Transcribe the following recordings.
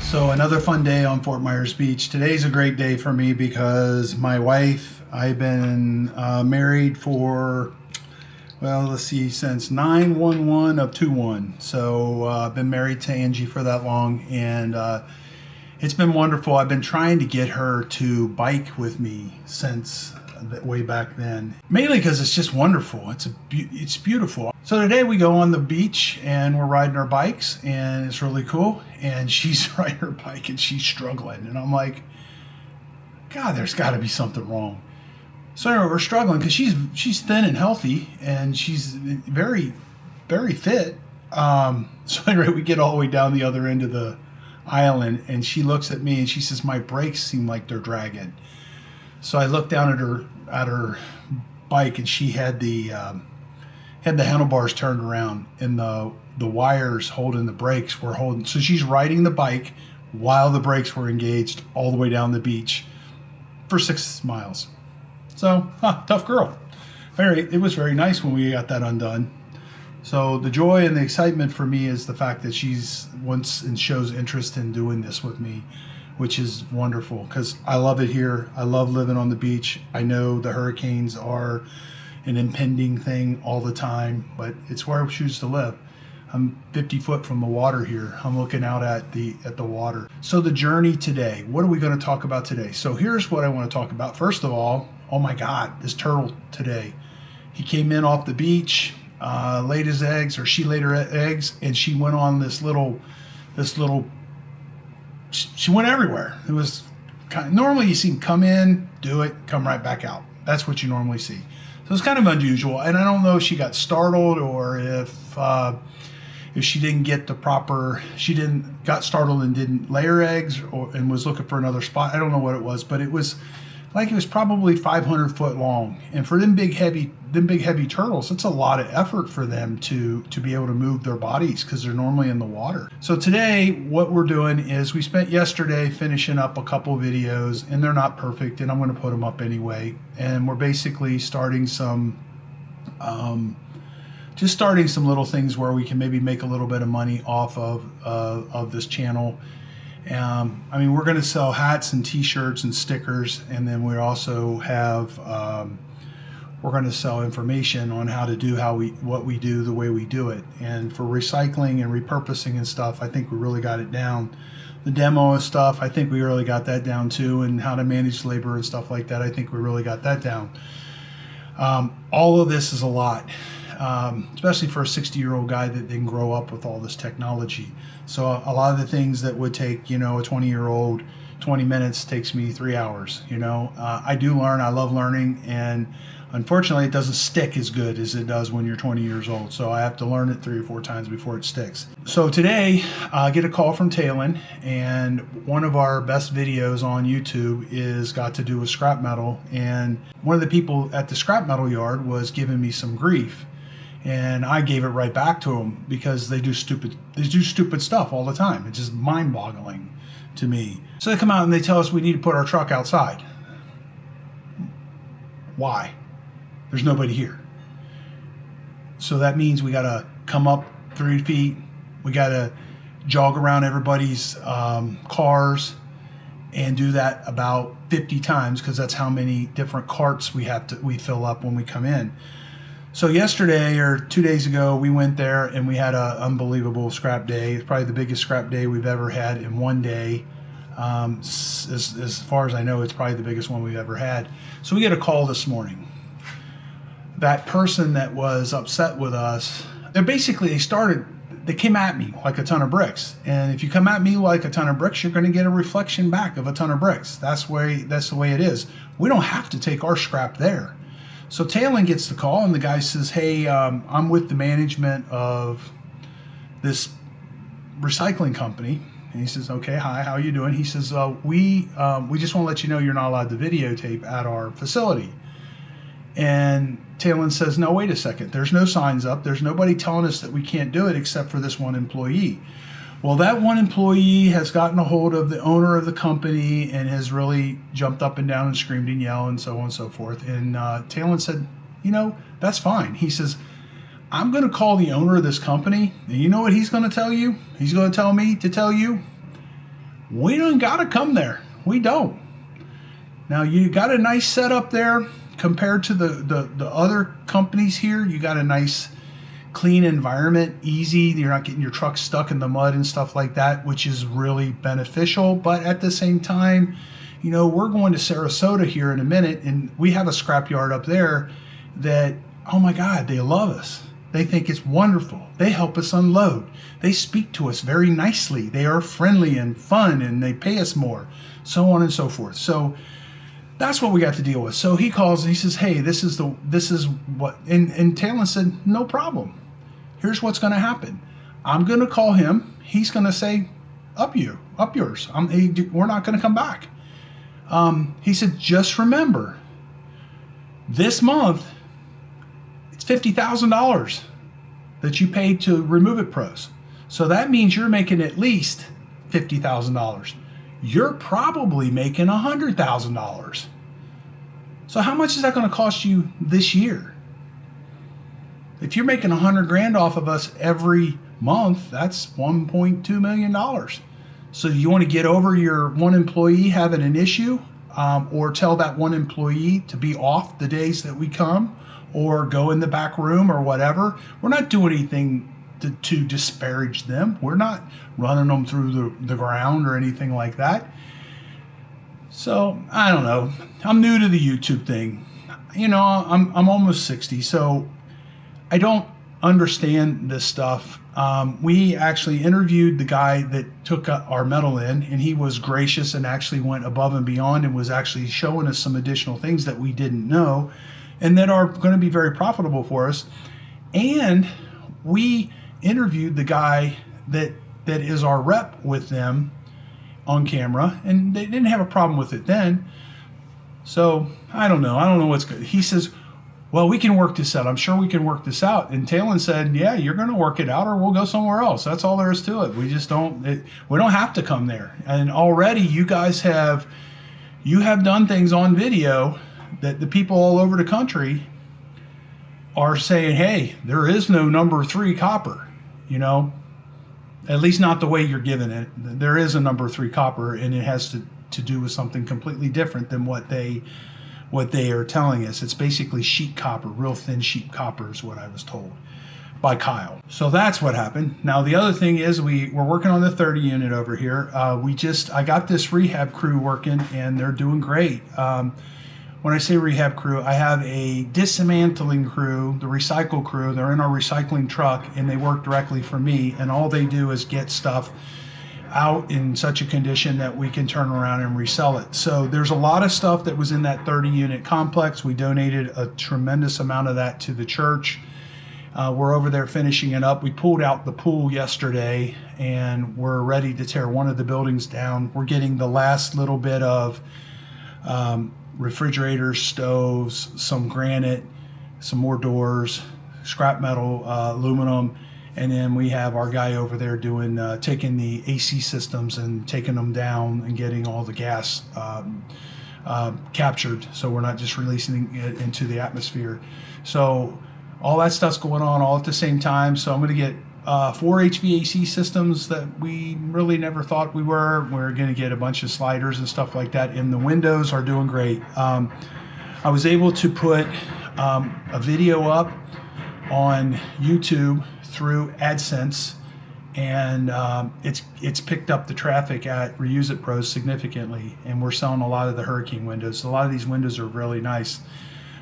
So another fun day on Fort Myers Beach. Today's a great day for me because my wife, I've been married for, well, let's see, since 9/11 of 21. So I've been married to Angie for that long, and it's been wonderful. I've been trying to get her to bike with me since way back then, mainly because it's just wonderful. It's beautiful. So today we go on the beach and we're riding our bikes, and it's really cool. And she's riding her bike and she's struggling, and I'm like, God, there's got to be something wrong. So anyway, we're struggling because she's thin and healthy, and she's very, very fit. So anyway, we get all the way down the other end of the island, and she looks at me and she says, my brakes seem like they're dragging. So I looked down at her bike, and she had the handlebars turned around, and the wires holding the brakes were holding. So she's riding the bike while the brakes were engaged all the way down the beach for 6 miles. So tough girl. It was very nice when we got that undone. So the joy and the excitement for me is the fact that she's wants and shows interest in doing this with me, which is wonderful because I love it here. I love living on the beach. I know the hurricanes are an impending thing all the time, but it's where I choose to live. I'm 50 foot from the water here. I'm looking out at the water. So the journey today, what are we going to talk about today? So here's what I want to talk about. First of all, oh my God, this turtle today. He came in off the beach, laid his eggs, or she laid her eggs, and she went on this little, she went everywhere. It was normally you see him come in, do it, come right back out. That's what you normally see. So it's kind of unusual, and I don't know if she got startled or if she didn't get the proper, got startled and didn't lay her eggs, and was looking for another spot. I don't know what it was, but it was probably 500 foot long, and for them big heavy turtles, it's a lot of effort for them to be able to move their bodies because they're normally in the water. So today what we're doing is we spent yesterday finishing up a couple videos, and they're not perfect, and I'm going to put them up anyway, and we're basically starting some little things where we can maybe make a little bit of money off of this channel. I mean, we're going to sell hats and t-shirts and stickers, and then we also have we're going to sell information on how to do what we do the way we do it. And for recycling and repurposing and stuff, I think we really got it down. The demo and stuff, I think we really got that down too, and how to manage labor and stuff like that, I think we really got that down. All of this is a lot. Especially for a 60-year-old guy that didn't grow up with all this technology. So a lot of the things that would take, a 20-year-old 20 minutes takes me 3 hours. I do learn. I love learning, and unfortunately it doesn't stick as good as it does when you're 20 years old. So I have to learn it 3 or 4 times before it sticks. So today I get a call from Talon, and one of our best videos on YouTube is got to do with scrap metal, and one of the people at the scrap metal yard was giving me some grief. And I gave it right back to them because they do stupid stuff all the time. It's just mind-boggling to me. So they come out and they tell us we need to put our truck outside. Why? There's nobody here. So that means we got to come up 3 feet. We got to jog around everybody's cars and do that about 50 times because that's how many different carts we fill up when we come in. So yesterday or 2 days ago, we went there and we had an unbelievable scrap day. It's probably the biggest scrap day we've ever had in one day. As far as I know, it's probably the biggest one we've ever had. So we get a call this morning. That person that was upset with us, they came at me like a ton of bricks. And if you come at me like a ton of bricks, you're going to get a reflection back of a ton of bricks. That's the way it is. We don't have to take our scrap there. So Talon gets the call, and the guy says, hey, I'm with the management of this recycling company. And he says, okay, hi, how are you doing? He says, we just want to let you know you're not allowed to videotape at our facility. And Talon says, no, wait a second. There's no signs up. There's nobody telling us that we can't do it except for this one employee. Well, that one employee has gotten a hold of the owner of the company and has really jumped up and down and screamed and yelled and so on and so forth. And Talon said, that's fine. He says, I'm going to call the owner of this company, and you know what he's going to tell you? He's going to tell me to tell you, We don't got to come there. We don't. Now, you got a nice setup there compared to the other companies here. You got a nice clean environment, easy. You're not getting your truck stuck in the mud and stuff like that, which is really beneficial. But at the same time, you know, we're going to Sarasota here in a minute, and we have a scrapyard up there that, oh my God, they love us. They think it's wonderful. They help us unload. They speak to us very nicely. They are friendly and fun, and they pay us more, so on and so forth. So that's what we got to deal with. So he calls and he says, hey, this is what, and Talon said, no problem. Here's what's going to happen. I'm going to call him. He's going to say, up yours. We're not going to come back. He said, just remember, this month, it's $50,000 that you paid to Remove It Pros. So that means you're making at least $50,000. You're probably making $100,000. So how much is that going to cost you this year? If you're making $100,000 off of us every month, that's $1.2 million. So you want to get over your one employee having an issue, or tell that one employee to be off the days that we come, or go in the back room or whatever. We're not doing anything to disparage them. We're not running them through the ground or anything like that. So I don't know. I'm new to the YouTube thing. You know, I'm almost 60, so I don't understand this stuff. We actually interviewed the guy that took our metal in, and he was gracious and actually went above and beyond and was actually showing us some additional things that we didn't know and that are going to be very profitable for us. And we interviewed the guy that is our rep with them on camera, and they didn't have a problem with it then. So I don't know what's good. He says, well, we can work this out. I'm sure we can work this out. And Talon said, yeah, you're going to work it out, or we'll go somewhere else. That's all there is to it. We just we don't have to come there. And already you guys have done things on video that the people all over the country are saying, hey, there is no number 3 copper, you know, at least not the way you're giving it. There is a number 3 copper, and it has to do with something completely different than what they are telling us. It's basically sheet copper, real thin sheet copper is what I was told by Kyle. So that's what happened. Now the other thing is we're working on the 30 unit over here. I got this rehab crew working, and they're doing great. When I say rehab crew, I have a dismantling crew, the recycle crew. They're in our recycling truck, and they work directly for me, and all they do is get stuff out in such a condition that we can turn around and resell it. So there's a lot of stuff that was in that 30 unit complex. We donated a tremendous amount of that to the church. We're over there finishing it up. We pulled out the pool yesterday, and we're ready to tear one of the buildings down. We're getting the last little bit of refrigerators, stoves, some granite, some more doors, scrap metal, aluminum. And then we have our guy over there doing taking the AC systems and taking them down and getting all the gas captured, so we're not just releasing it into the atmosphere. So all that stuff's going on all at the same time. So I'm going to get 4 HVAC systems that we really never thought we were. We're going to get a bunch of sliders and stuff like that. And the windows are doing great. I was able to put a video up on YouTube through AdSense, and it's picked up the traffic at Reuse It Pros significantly, and we're selling a lot of the hurricane windows. A lot of these windows are really nice.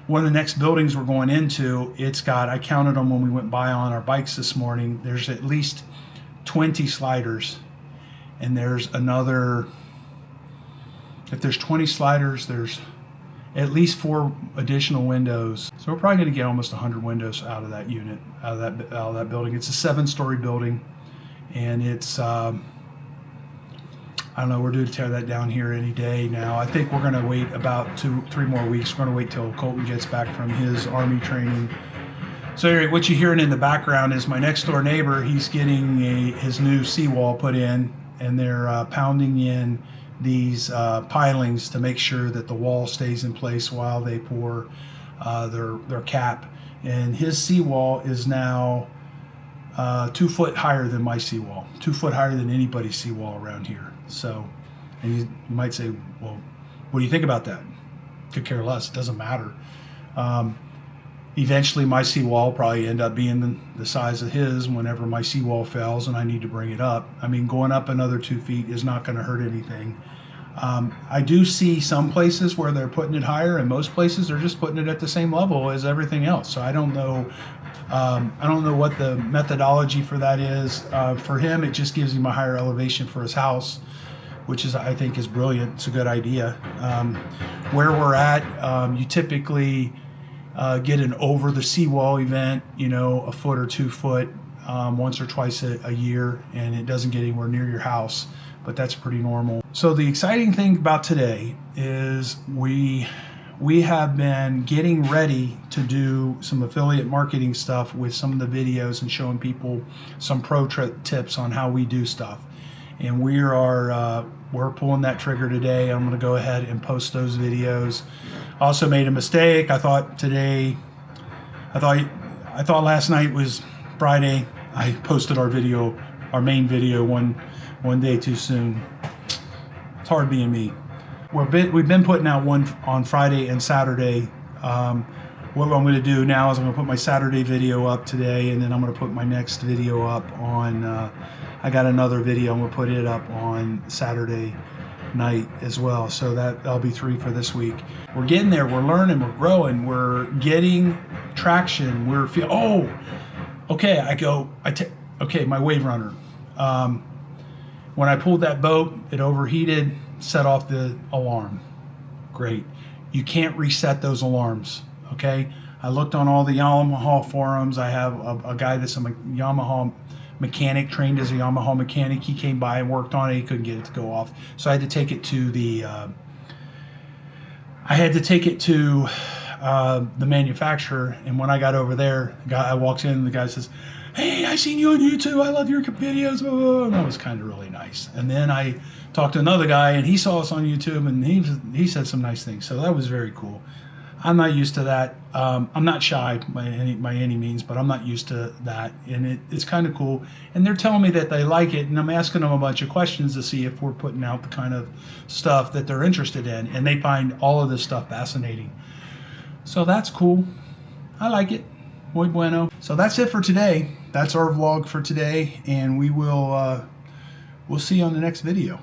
One of the next buildings we're going into, I counted them when we went by on our bikes this morning, there's at least 20 sliders, and there's another, if there's 20 sliders, there's at least 4 additional windows. So we're probably going to get almost 100 windows out of that unit, out of that building. It's a 7-story building, and it's I don't know, we're due to tear that down here any day now. I think we're going to wait about 2-3 more weeks. We're going to wait till Colton gets back from his Army training. So anyway, what you're hearing in the background is my next door neighbor. He's getting his new seawall put in, and they're pounding in these pilings to make sure that the wall stays in place while they pour their cap. And his seawall is now 2 foot higher than my seawall, 2 foot higher than anybody's seawall around here. So And you might say, well, what do you think about that? Could care less. It doesn't matter. Eventually my seawall will probably end up being the size of his whenever my seawall fails and I need to bring it up. I mean, going up another 2 feet is not going to hurt anything. I do see some places where they're putting it higher, and most places they're just putting it at the same level as everything else. So I don't know what the methodology for that is. For him, it just gives him a higher elevation for his house, which is, I think, is brilliant. It's a good idea. Where we're at, you typically get an over the seawall event, you know, a foot or 2 foot, once or twice a year, and it doesn't get anywhere near your house, but that's pretty normal. So the exciting thing about today is we have been getting ready to do some affiliate marketing stuff with some of the videos and showing people some pro tips on how we do stuff. And we're pulling that trigger today. I'm going to go ahead and post those videos. Also made a mistake. I thought last night was Friday. I posted our main video one day too soon. It's hard being me. We've been putting out one on Friday and Saturday. What I'm going to do now is I'm going to put my Saturday video up today, and then I'm going to put my next video up on, I got another video, I'm going to put it up on Saturday night as well. So that'll be 3 for this week. We're getting there, we're learning, we're growing, we're getting traction, okay, my wave runner. When I pulled that boat, it overheated, set off the alarm. Great. You can't reset those alarms, okay? I looked on all the Yamaha forums. I have a guy that's a Yamaha mechanic, trained as a Yamaha mechanic. He came by and worked on it. He couldn't get it to go off. So I had to take it to the manufacturer. And when I got over there, the guy walks in and the guy says, "Hey, I seen you on YouTube. I love your videos." And that was kind of really nice. And then I talked to another guy, and he saw us on YouTube, and he said some nice things. So that was very cool. I'm not used to that. I'm not shy by any means, but I'm not used to that, and it's kind of cool. And they're telling me that they like it, and I'm asking them a bunch of questions to see if we're putting out the kind of stuff that they're interested in, and they find all of this stuff fascinating. So that's cool. I like it. Muy bueno. So that's it for today. That's our vlog for today, and we'll see you on the next video.